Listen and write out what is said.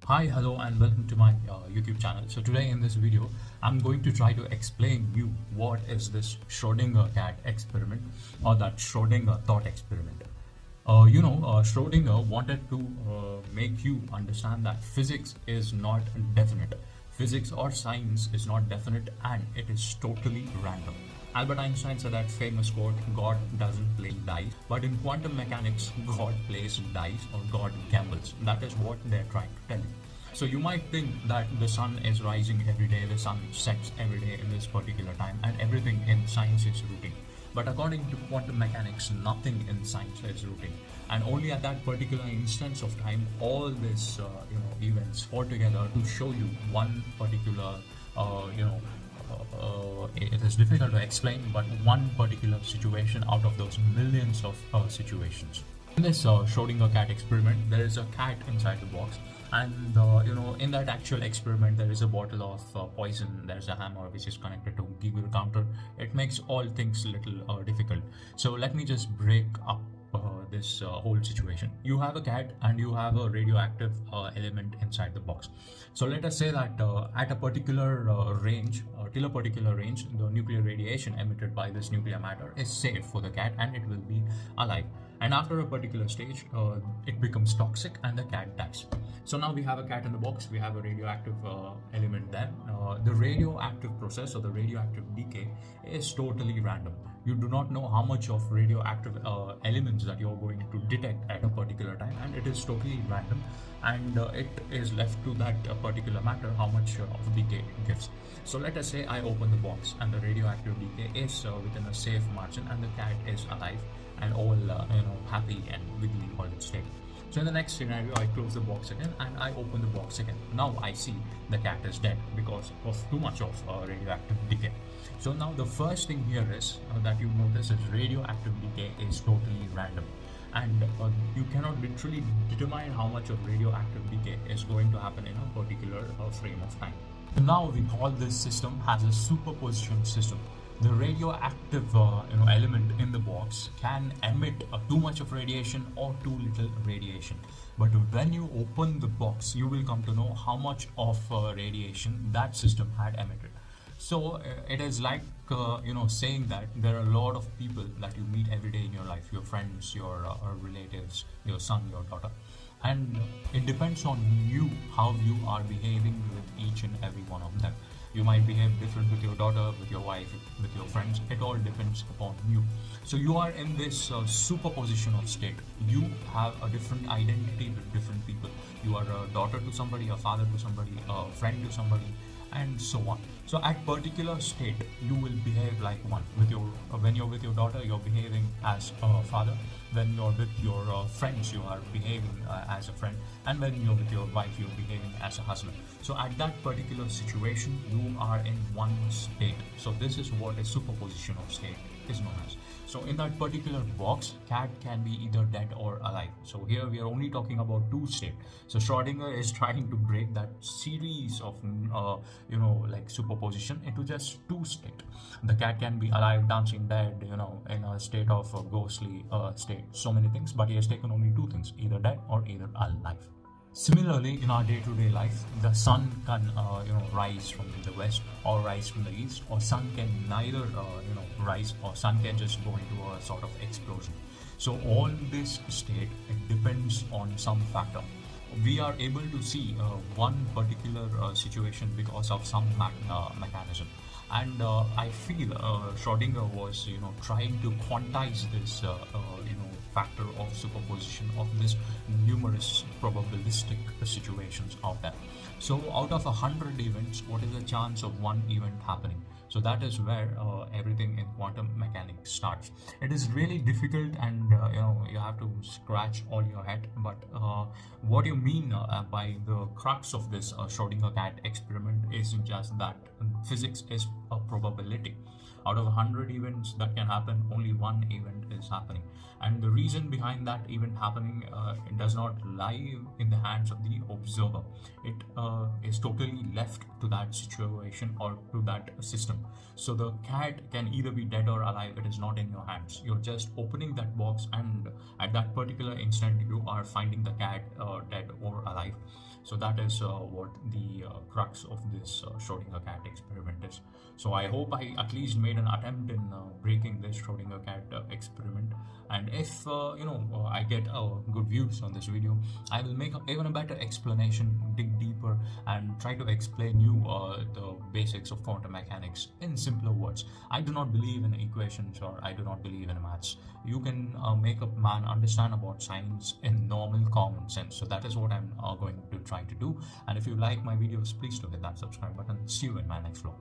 Hi, hello, and welcome to my YouTube channel. So today in this video, I'm going to try to explain you what is this Schrodinger cat experiment or that Schrodinger thought experiment. Schrodinger wanted to make you understand that physics is not definite. Physics or science is not definite and it is totally random. Albert Einstein said that famous quote, God doesn't play dice, but in quantum mechanics, God plays dice or God gambles. That is what they're trying to tell you. So you might think that the sun is rising every day, the sun sets every day in this particular time, and everything in science is routine. But according to quantum mechanics, nothing in science is routine. And only at that particular instance of time, all these events fall together to show you one particular it is difficult to explain, but one particular situation out of those millions of situations. In this Schrodinger cat experiment, there is a cat inside the box, and in that actual experiment, there is a bottle of poison. There's a hammer which is connected to Geiger counter. It makes all things little difficult. So let me just break up this whole situation. You have a cat and you have a radioactive element inside the box. So let us say that at a particular range, till a particular range, the nuclear radiation emitted by this nuclear matter is safe for the cat and it will be alive. And after a particular stage, it becomes toxic and the cat dies. So now we have a cat in the box, we have a radioactive element there. The radioactive process or the radioactive decay is totally random. You do not know how much of radioactive elements that you're going to detect at a particular time, and it is totally random, and it is left to that particular matter how much of decay it gives. So let us say I open the box and the radioactive decay is within a safe margin and the cat is alive and all happy and wiggly all its state. So in the next scenario, I close the box again and I open the box again. Now I see the cat is dead because of too much of radioactive decay. So now the first thing here is that you notice is radioactive decay is totally random. And you cannot literally determine how much of radioactive decay is going to happen in a particular frame of time. So now we call this system as a superposition system. The radioactive element in the box can emit too much of radiation or too little radiation. But when you open the box, you will come to know how much of radiation that system had emitted. So it is like saying that there are a lot of people that you meet every day in your life, your friends, your relatives, your son, your daughter, and it depends on you how you are behaving with each and every one of them. You might behave different with your daughter, with your wife, with your friends. It all depends upon you. So you are in this superposition of state. You have a different identity with different people. You are a daughter to somebody, a father to somebody, a friend to somebody, and so on. So at particular state, you will behave like one. When you're with your daughter, you're behaving as a father. When you're with your friends, you are behaving as a friend. And when you're with your wife, you're behaving as a husband. So at that particular situation, you are in one state. So this is what a superposition of state is known as. So in that particular box, cat can be either dead or alive. So here we are only talking about two states. So Schrodinger is trying to break that series of like superposition into just two states. The cat can be alive, dancing, dead, in a state of a ghostly state. So many things, but he has taken only two things: either dead or either alive. Similarly, in our day-to-day life, the sun can rise from the west or rise from the east, or sun can neither rise, or sun can just go into a sort of explosion. So all this state, it depends on some factor. We are able to see one particular situation because of some mechanism, and I feel Schrodinger was trying to quantize this factor of superposition of this numerous probabilistic situations out there. So out of 100 events, what is the chance of one event happening? So that is where everything in quantum mechanics starts. It is really difficult, and you have to scratch all your head. But what you mean by the crux of this Schrodinger cat experiment is just that physics is a probability. Out of 100 events that can happen, only one event is happening. And the reason behind that event happening, it does not lie in the hands of the observer. It is totally left to that situation or to that system. So the cat can either be dead or alive. It is not in your hands. You're just opening that box, and at that particular instant, you are finding the cat dead or alive. So that is what the crux of this Schrodinger cat experiment is. So I hope I at least made an attempt in breaking this Schrodinger cat experiment. And if I get good views on this video, I will make even a better explanation, dig deeper, and try to explain you the basics of quantum mechanics in simpler words. I do not believe in equations, or I do not believe in maths. You can make a man understand about science in normal common sense. So that is what I'm going to try to do. And if you like my videos, please do hit that subscribe button. See you in my next vlog.